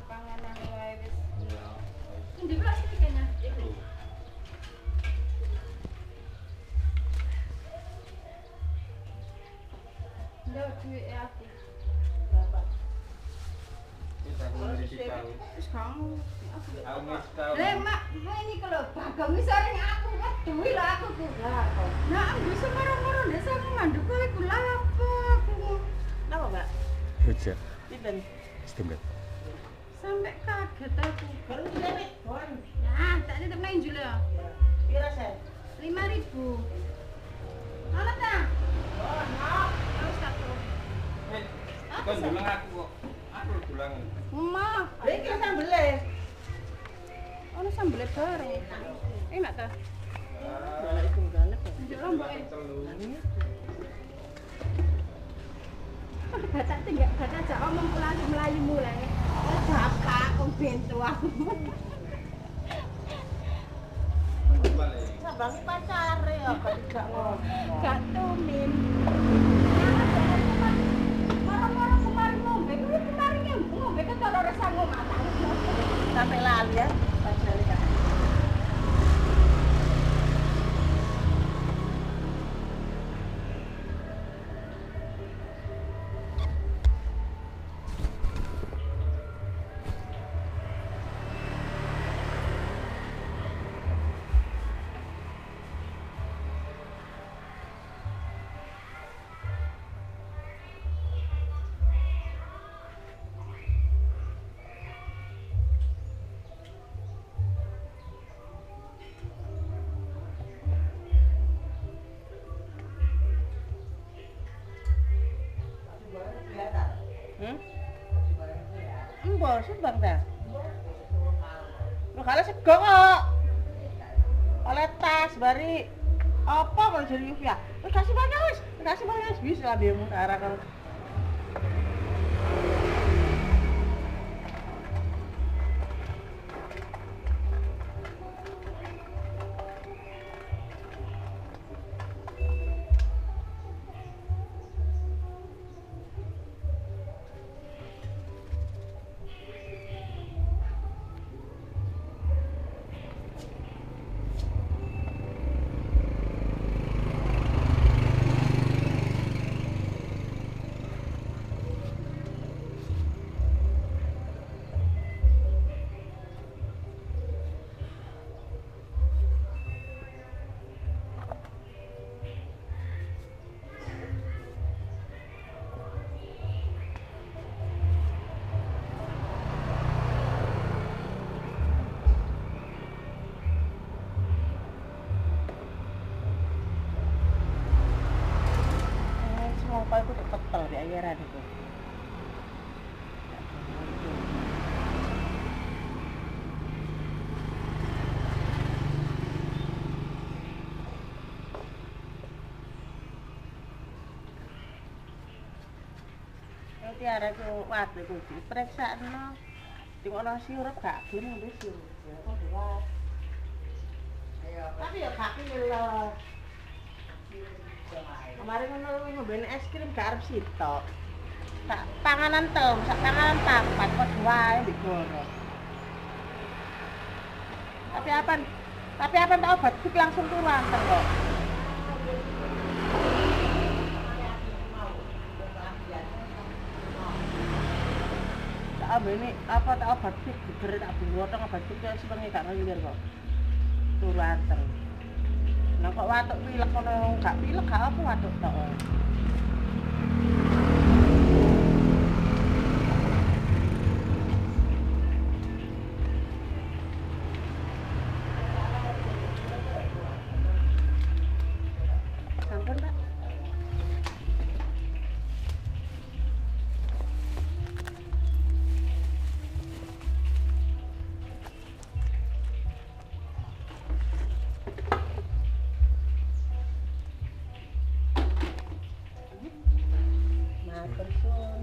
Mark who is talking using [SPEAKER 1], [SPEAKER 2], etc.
[SPEAKER 1] panganan wae wis.
[SPEAKER 2] Iya.
[SPEAKER 1] Endi kok sih kayaknya?
[SPEAKER 2] Itu.
[SPEAKER 1] Ndak duwe aku.
[SPEAKER 2] Kita mulai dikau.
[SPEAKER 1] Wis kamu.
[SPEAKER 2] Aku wis kau.
[SPEAKER 1] Lah mak, ini kalau bagong wis areng aku duwe lah aku ku. Nah, bisa karo-karo desa aku manduk kowe ku lapo aku.
[SPEAKER 3] Napa, Mbak?
[SPEAKER 4] Hujan,
[SPEAKER 3] Pinten?
[SPEAKER 4] istimewa.
[SPEAKER 1] Sampai kaget aku.
[SPEAKER 3] Baru dene, Bon.
[SPEAKER 1] Nah, tak nitip nang jule ya.
[SPEAKER 3] Pira sen?
[SPEAKER 1] 5.000. Ana ta?
[SPEAKER 3] Oh, no.
[SPEAKER 1] Terus tak tuh.
[SPEAKER 2] Kon dulang aku kok. Aku dulang.
[SPEAKER 1] Ma,
[SPEAKER 3] Iki sambele.
[SPEAKER 1] ana sambel bareng. Enak ta?
[SPEAKER 3] Balik iku galak.
[SPEAKER 1] Njuk lombok e.
[SPEAKER 2] Telu.
[SPEAKER 1] Baca tinggal baca aja omong pulang Melayu mulai. Kakak om bento aku.
[SPEAKER 2] Balik.
[SPEAKER 3] Sabang pacare ya kok tidak ngomong.
[SPEAKER 1] Gak tumin. Marah-marah kemarin ngombe, kuwi kemarin ngombe kan kalau rasa ngomong.
[SPEAKER 3] Sampai lali ya pacare kan. Mbok Subang ta? Lho kala sego kok. Oleh tas bari apa kok jadi Yuvia? Wis kasih banyak wis. Kasih banyak wis bisa lah demo arah kalau semua itu ketel di airan itu. Tiara ku waktu itu diperiksa no, tengok sirup gak gini udah sirup. Tapi ya kaki loh. Kemarin kan nyobain es krim gak arep sitok. Tak panganan telung, sak panganan papat kok wae digoro. Tapi apa tak obat sik langsung turu anter kok. Tak ini apa tak obat sik digeret tak buwotong obat sik kok sebengi gak ngiler kok. Turu anter. Nah kok watuk pilek kono gak pilek gak apa watuk tok. Sampun, Pak. Matur suwun.